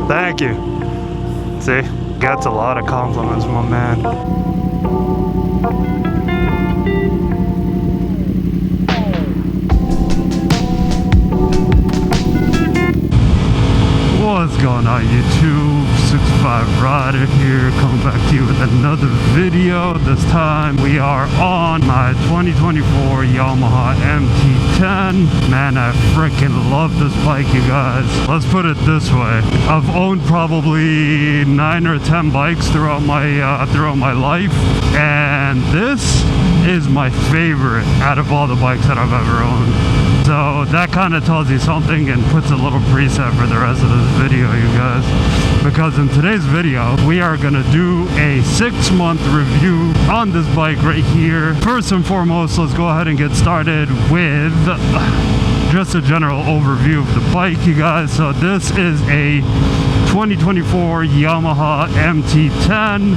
Thank you. See, gets a lot of compliments, my man. What's going on, YouTube? 65 Rider here, coming back to you with another video. This time we are on my 2024 Yamaha MT-10. Man, I freaking love this bike, you guys. Let's put it this way: I've owned probably 9 or 10 bikes throughout my life, and this is my favorite out of all the bikes that I've ever owned. So that kind of tells you something and puts a little preset for the rest of this video, you guys. Because in today's video, we are going to do a 6-month review on this bike right here. First and foremost, let's go ahead and get started with just a general overview of the bike, you guys. So this is a 2024 Yamaha MT-10.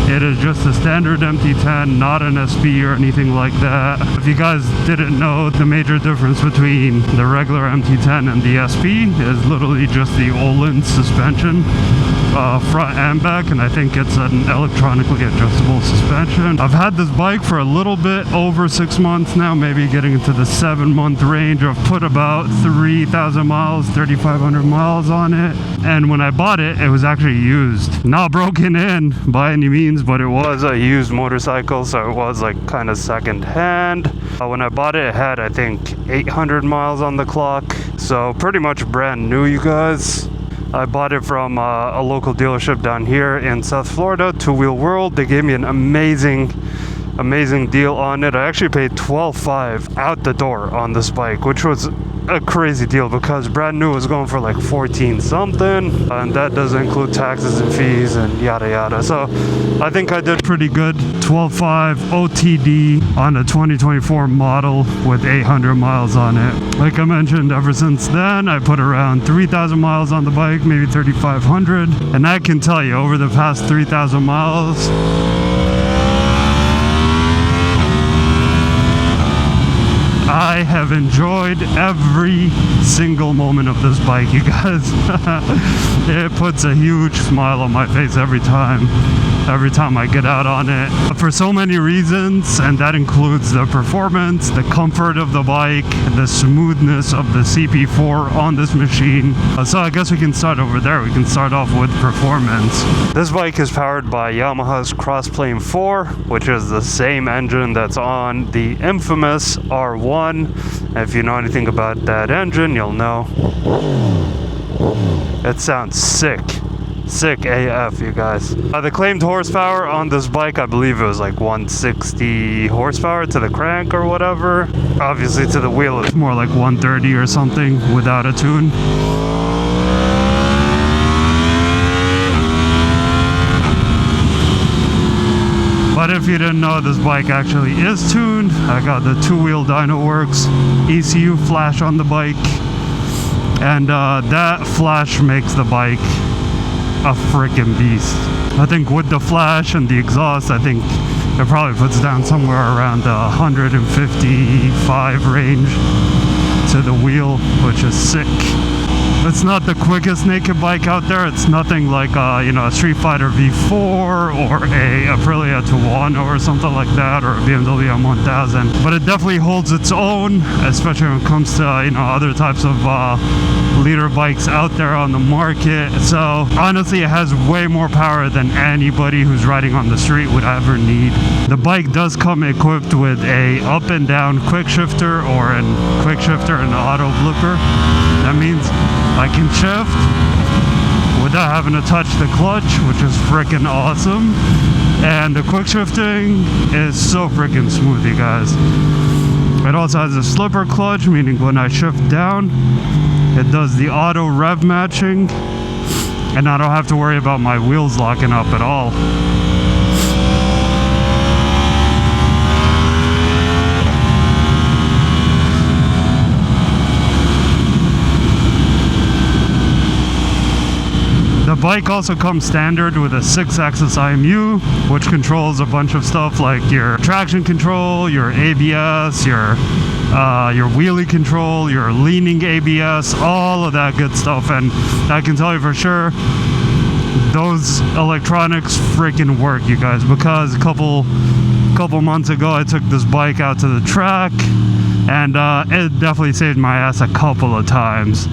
It is just a standard MT-10, not an SP or anything like that. If you guys didn't know, the major difference between the regular MT-10 and the SP is literally just the Öhlins suspension, front and back, and I think it's an electronically adjustable suspension. I've had this bike for a little bit over 6 months now, maybe getting into the 7-month range. I've put about 3,000 miles, 3,500 miles on it, and when I bought it, it was actually used. Not broken in by any means, but it was a used motorcycle, so it was like kind of second hand. When I bought it, it had, I think, 800 miles on the clock, so pretty much brand new, you guys. I bought it from a local dealership down here in South Florida, Two Wheel World. They gave me an amazing deal on it. I actually paid $12,500 out the door on this bike, which was a crazy deal because brand new was going for like 14 something, and that doesn't include taxes and fees and yada yada. So I think I did pretty good. $12,500 OTD on a 2024 model with 800 miles on it. Like I mentioned, ever since then I put around 3,000 miles on the bike, maybe 3,500, and I can tell you, over the past 3,000 miles, I have enjoyed every single moment of this bike, you guys. It puts a huge smile on my face every time I get out on it, for so many reasons, and that includes the performance, the comfort of the bike, the smoothness of the CP4 on this machine. So I guess we can start over there. We can start off with performance. This bike is powered by Yamaha's Crossplane 4, which is the same engine that's on the infamous R1. If you know anything about that engine, you'll know it sounds sick AF, you guys. The claimed horsepower on this bike, I believe it was like 160 horsepower to the crank or whatever. Obviously to the wheel it's more like 130 or something without a tune. But if you didn't know, this bike actually is tuned. I got the 2-wheel Dynoworks ECU flash on the bike, and that flash makes the bike a freaking beast. I think with the flash and the exhaust, I think it probably puts down somewhere around the 155 range to the wheel, which is sick. It's not the quickest naked bike out there. It's nothing like a Street Fighter V4 or a Aprilia Tuono or something like that, or a BMW M1000. But it definitely holds its own, especially when it comes to other types of leader bikes out there on the market. So honestly, it has way more power than anybody who's riding on the street would ever need. The bike does come equipped with a up and down quick shifter, or an quick shifter and auto blipper. That means I can shift without having to touch the clutch, which is freaking awesome. And the quick shifting is so freaking smooth, you guys. It also has a slipper clutch, meaning when I shift down, it does the auto rev matching, and I don't have to worry about my wheels locking up at all. The bike also comes standard with a 6-axis IMU, which controls a bunch of stuff like your traction control, your ABS, your your wheelie control, your leaning ABS, all of that good stuff. And I can tell you for sure, those electronics freaking work, you guys, because a couple months ago I took this bike out to the track, and it definitely saved my ass a couple of times.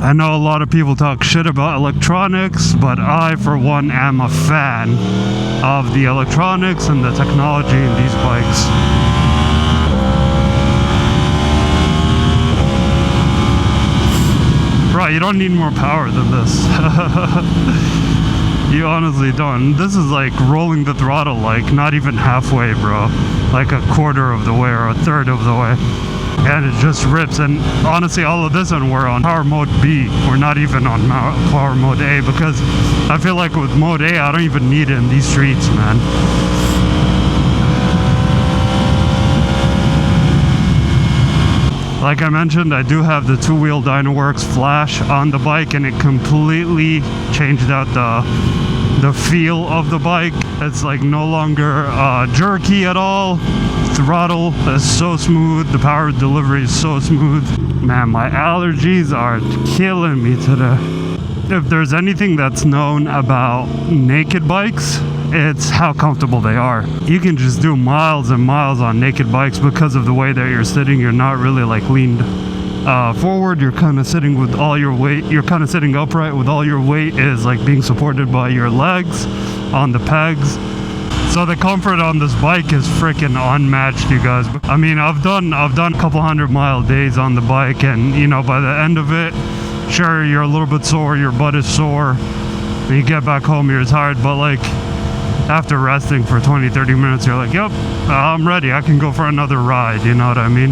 I know a lot of people talk shit about electronics, but I for one am a fan of the electronics and the technology in these bikes. Bro, you don't need more power than this. You honestly don't. This is like rolling the throttle, like not even halfway, bro. Like a quarter of the way or a third of the way. And it just rips. And honestly, all of this, and we're on power mode B. We're not even on power mode A, because I feel like with mode A, I don't even need it in these streets, man. Like I mentioned, I do have the two-wheel Dynaworks flash on the bike, and it completely changed out the feel of the bike. It's like no longer jerky at all. Throttle is so smooth. The power delivery is so smooth. Man, my allergies are killing me today. If there's anything that's known about naked bikes, it's how comfortable they are. You can just do miles and miles on naked bikes because of the way that you're sitting. You're not really like leaned forward. You're kind of sitting with all your weight. You're kind of sitting upright with all your weight is like being supported by your legs on the pegs. So the comfort on this bike is freaking unmatched, you guys. I mean, I've done a couple 100-mile days on the bike, and you know, by the end of it, sure, you're a little bit sore, your butt is sore, and you get back home, you're tired, but like after resting for 20-30 minutes, you're like, yep, I'm ready, I can go for another ride, you know what I mean?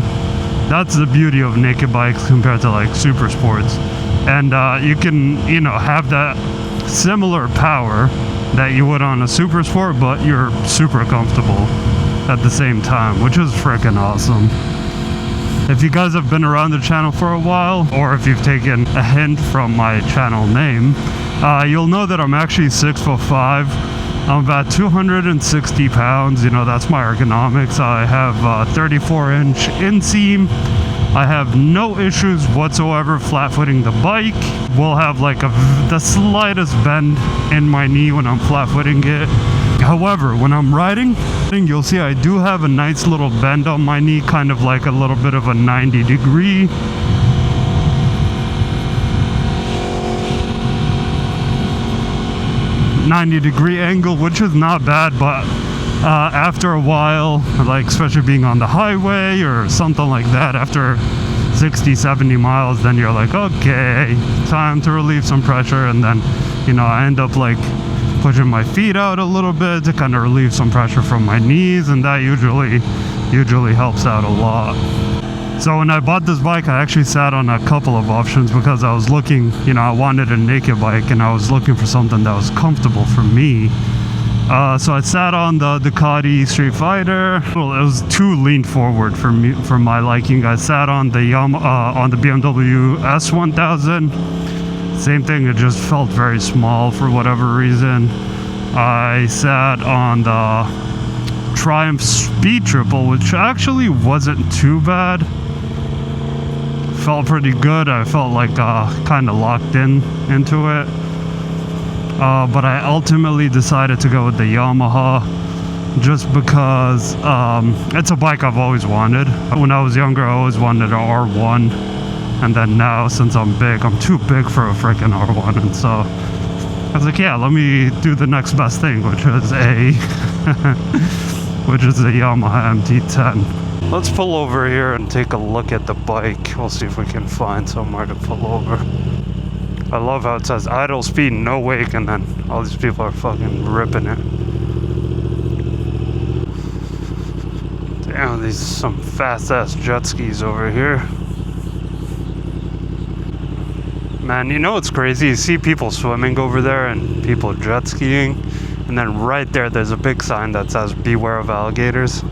That's the beauty of naked bikes compared to like super sports. And you can, you know, have that similar power that you would on a super sport, but you're super comfortable at the same time, which is freaking awesome. If you guys have been around the channel for a while, or if you've taken a hint from my channel name, you'll know that I'm actually 6'5". I'm about 260 pounds. You know, that's my ergonomics. I have 34-inch inseam. I have no issues whatsoever flat-footing the bike. We'll have like the slightest bend in my knee when I'm flat-footing it. However, when I'm riding, you'll see I do have a nice little bend on my knee, kind of like a little bit of a 90-degree. Angle, which is not bad, but after a while, like especially being on the highway or something like that, after 60-70 miles, then you're like, okay, time to relieve some pressure. And then, you know, I end up like pushing my feet out a little bit to kind of relieve some pressure from my knees, and that usually helps out a lot. So when I bought this bike, I actually sat on a couple of options because I was looking, you know, I wanted a naked bike and I was looking for something that was comfortable for me. So I sat on the Ducati Street Fighter. Well, it was too lean forward for me, for my liking. I sat on the BMW S1000. Same thing, it just felt very small for whatever reason. I sat on the Triumph Speed Triple, which actually wasn't too bad. Felt pretty good. I felt like kind of locked into it. But I ultimately decided to go with the Yamaha just because it's a bike I've always wanted. When I was younger, I always wanted an R1, and then now, since I'm big, I'm too big for a freaking R1, and so I was like, yeah, let me do the next best thing, which is the Yamaha MT-10. Let's pull over here and take a look at the bike. We'll see if we can find somewhere to pull over. I love how it says idle speed, no wake, and then all these people are fucking ripping it. Damn, these are some fast-ass jet skis over here. Man, you know what's crazy? You see people swimming over there and people jet skiing, and then right there's a big sign that says beware of alligators.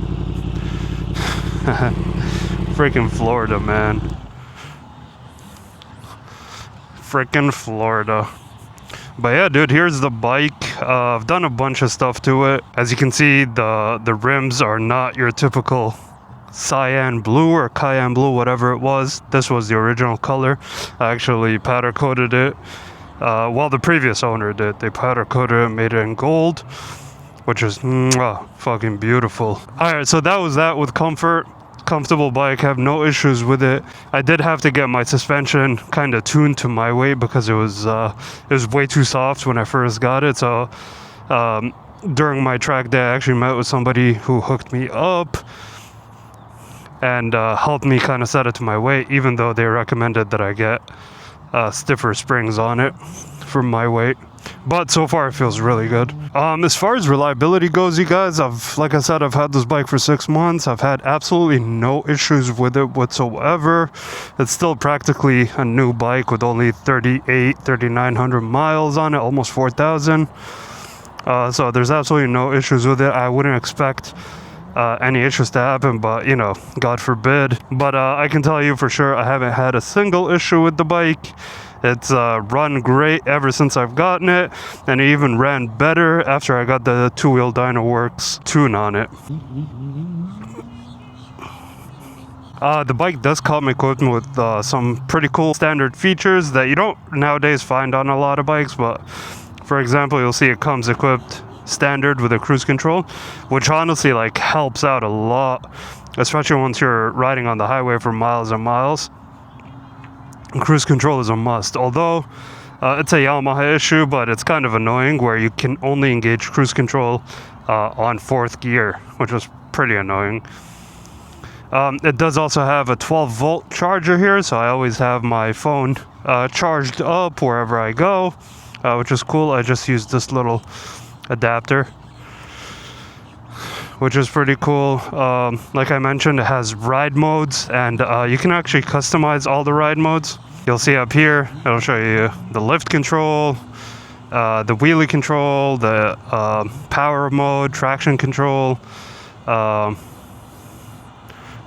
Freaking Florida, man. Freaking Florida. But yeah, dude, here's the bike. I've done a bunch of stuff to it. As you can see, the rims are not your typical cyan blue or cayenne blue, whatever it was. This was the original color. I actually powder coated it. Well, the previous owner did. They powder coated it and made it in gold, which is fucking beautiful. Alright, so that was that with comfort. Comfortable bike, have no issues with it. I did have to get my suspension kind of tuned to my weight because it was way too soft when I first got it. So during my track day, I actually met with somebody who hooked me up and helped me kind of set it to my weight, even though they recommended that I get stiffer springs on it for my weight. But so far it feels really good. As far as reliability goes, you guys, like I said, I've had this bike for 6 months. I've had absolutely no issues with it whatsoever. It's still practically a new bike with only 3,900 miles on it, almost 4,000. So there's absolutely no issues with it. I wouldn't expect any issues to happen, but you know, God forbid. But I can tell you for sure, I haven't had a single issue with the bike. It's run great ever since I've gotten it, and it even ran better after I got the two-wheel Dynaworks tune on it. The bike does come equipped with some pretty cool standard features that you don't nowadays find on a lot of bikes, but for example, you'll see it comes equipped standard with a cruise control, which honestly like helps out a lot, especially once you're riding on the highway for miles and miles. Cruise control is a must, although it's a Yamaha issue, but it's kind of annoying where you can only engage cruise control on 4th gear, which was pretty annoying. It does also have a 12-volt charger here, so I always have my phone charged up wherever I go, which is cool. I just use this little adapter, which is pretty cool. Like I mentioned, it has ride modes, and you can actually customize all the ride modes. You'll see up here, it'll show you the lift control, the wheelie control, the power mode, traction control,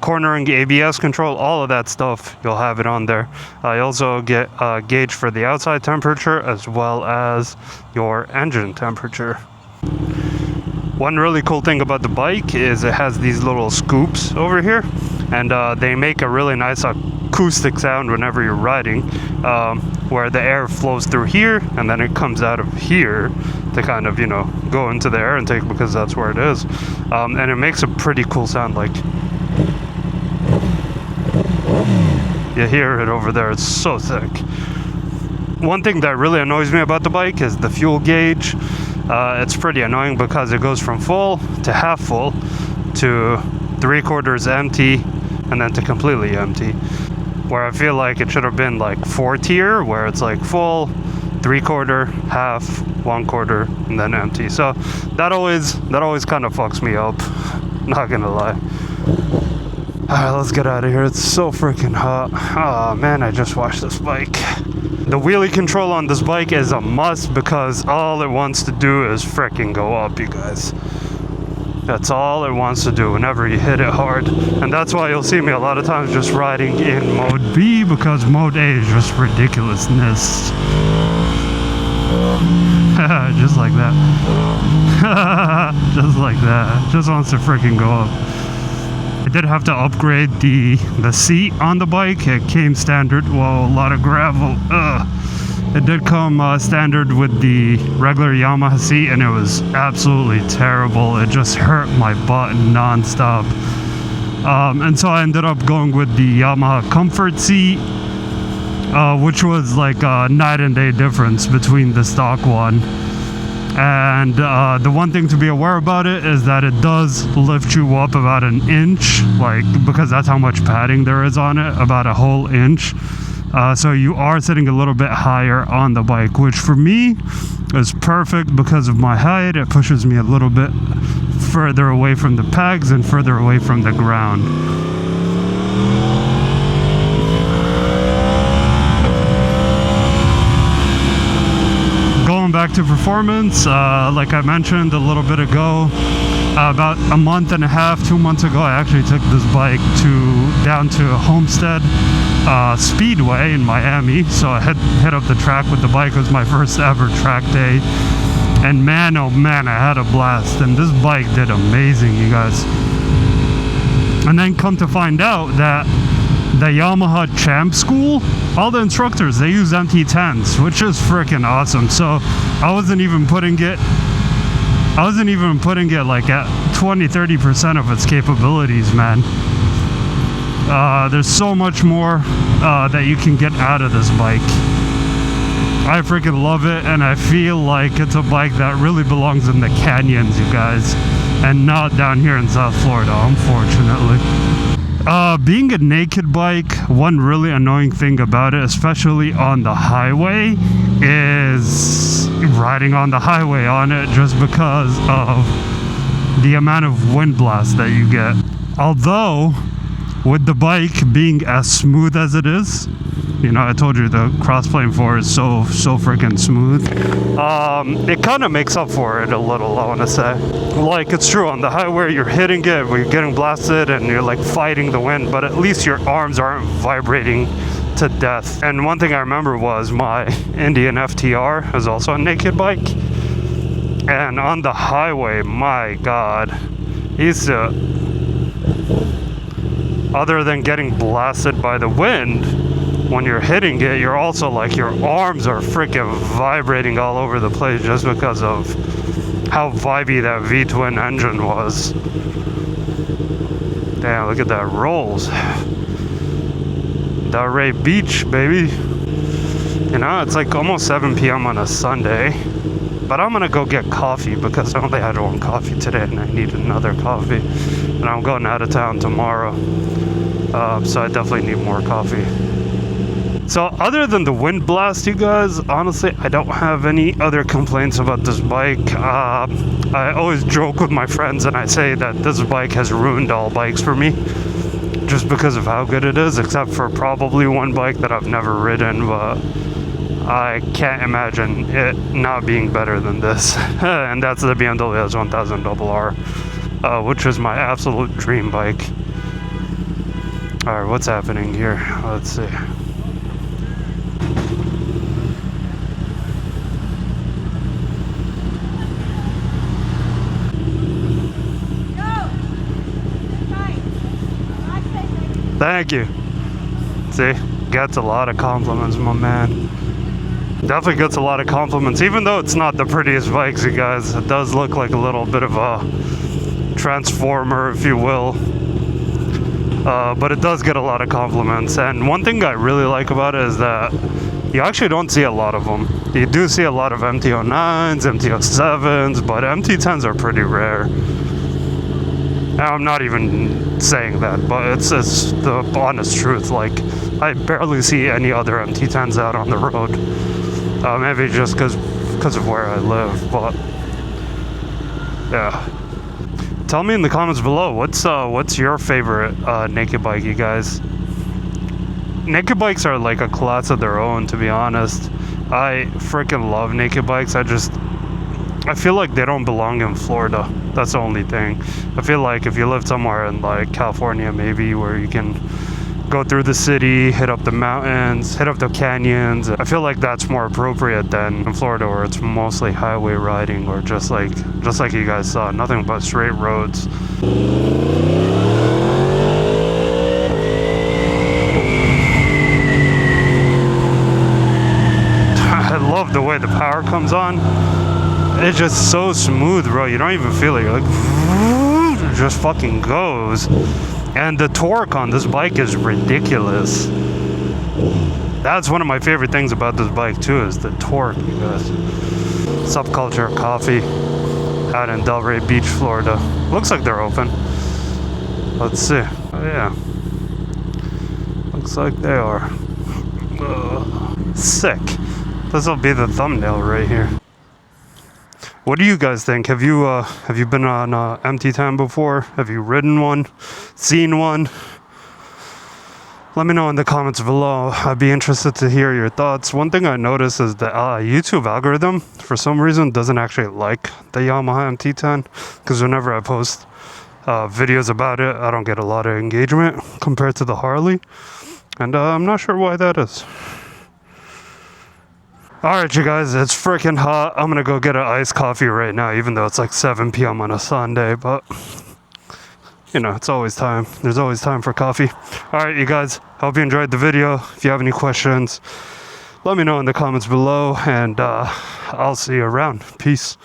cornering ABS control, all of that stuff, you'll have it on there. You also get a gauge for the outside temperature as well as your engine temperature. One really cool thing about the bike is it has these little scoops over here, and they make a really nice acoustic sound whenever you're riding, where the air flows through here and then it comes out of here to kind of, you know, go into the air intake, because that's where it is. And it makes a pretty cool sound. Like, you hear it over there, it's so sick. One thing that really annoys me about the bike is the fuel gauge. It's pretty annoying because it goes from full to half full to 3/4 empty and then to completely empty, where I feel like it should have been like 4-tier, where it's like full, 3/4, half, 1/4, and then empty. So that always kind of fucks me up, not gonna lie. Alright, let's get out of here. It's so freaking hot. Oh man, I just washed this bike. The wheelie control on this bike is a must, because all it wants to do is freaking go up, you guys. That's all it wants to do whenever you hit it hard. And that's why you'll see me a lot of times just riding in mode B, because mode A is just ridiculousness. Just like that. Just like that. Just wants to freaking go up. I did have to upgrade the seat on the bike. It came standard. Whoa, a lot of gravel. It did come standard with the regular Yamaha seat, and it was absolutely terrible. It just hurt my butt non-stop. And so I ended up going with the Yamaha Comfort seat, which was like a night and day difference between the stock one. And the one thing to be aware about it is that it does lift you up about an inch, like, because that's how much padding there is on it, about a whole inch. So you are sitting a little bit higher on the bike, which for me is perfect because of my height. It pushes me a little bit further away from the pegs and further away from the ground. Back to performance, like I mentioned a little bit ago, about a month and a half, 2 months ago, I actually took this bike down to Homestead Speedway in Miami. So I hit up the track with the bike. It was my first ever track day, and man, oh man, I had a blast. And this bike did amazing, you guys. And then come to find out that the Yamaha Champ School, all the instructors, they use MT-10s, which is freaking awesome. So I wasn't even putting it like at 20-30% of its capabilities, man. There's so much more that you can get out of this bike. I freaking love it, and I feel like it's a bike that really belongs in the canyons, you guys, and not down here in South Florida, unfortunately. Being a naked bike, one really annoying thing about it, especially on the highway, is riding on the highway on it, just because of the amount of wind blast that you get. Although, with the bike being as smooth as it is, you know, I told you the crossplane 4 is so freaking smooth. It kind of makes up for it a little, I want to say. Like, it's true, on the highway you're hitting it, where you're getting blasted and you're like fighting the wind, but at least your arms aren't vibrating to death. And one thing I remember was my Indian FTR is also a naked bike. And on the highway, my God, other than getting blasted by the wind, when you're hitting it, you're also like, your arms are freaking vibrating all over the place just because of how vibey that V-twin engine was. Damn, look at that rolls. Delray Beach, baby. You know, it's like almost 7 p.m. on a Sunday, but I'm gonna go get coffee because I only had one coffee today and I need another coffee. And I'm going out of town tomorrow, so I definitely need more coffee. So other than the wind blast, you guys, honestly, I don't have any other complaints about this bike. I always joke with my friends and I say that this bike has ruined all bikes for me, just because of how good it is, except for probably one bike that I've never ridden, but I can't imagine it not being better than this. And that's the BMW S1000RR, which is my absolute dream bike. Alright, what's happening here? Let's see. Thank you. See, gets a lot of compliments, my man. Definitely gets a lot of compliments, even though it's not the prettiest bikes, you guys. It does look like a little bit of a transformer, if you will. But it does get a lot of compliments. And one thing I really like about it is that you actually don't see a lot of them. You do see a lot of MT-09s, MT-07s, but MT-10s are pretty rare. I'm not even saying that, but it's the honest truth. Like, I barely see any other MT-10s out on the road. Maybe just because of where I live, but yeah. Tell me in the comments below, what's your favorite naked bike, you guys? Naked bikes are like a class of their own, to be honest. I freaking love naked bikes. I feel like they don't belong in Florida. That's the only thing. I feel like if you live somewhere in like California, maybe, where you can go through the city, hit up the mountains, hit up the canyons, I feel like that's more appropriate than in Florida, where it's mostly highway riding, or just like you guys saw, nothing but straight roads. I love the way the power comes on. It's just so smooth, bro. You don't even feel it. You're like, it just fucking goes. And the torque on this bike is ridiculous. That's one of my favorite things about this bike too, is the torque, you guys. Subculture Coffee out in Delray Beach, Florida. Looks like they're open. Let's see. Oh yeah. Looks like they are. Sick. This will be the thumbnail right here. What do you guys think? Have you been on MT-10 before? Have you ridden one? Seen one? Let me know in the comments below. I'd be interested to hear your thoughts. One thing I noticed is the YouTube algorithm, for some reason, doesn't actually like the Yamaha MT-10, because whenever I post videos about it, I don't get a lot of engagement compared to the Harley, and I'm not sure why that is. Alright, you guys, it's freaking hot. I'm gonna go get an iced coffee right now, even though it's like 7 p.m. on a Sunday, but you know, it's always time. There's always time for coffee. All right, you guys, hope you enjoyed the video. If you have any questions, let me know in the comments below, and I'll see you around. Peace.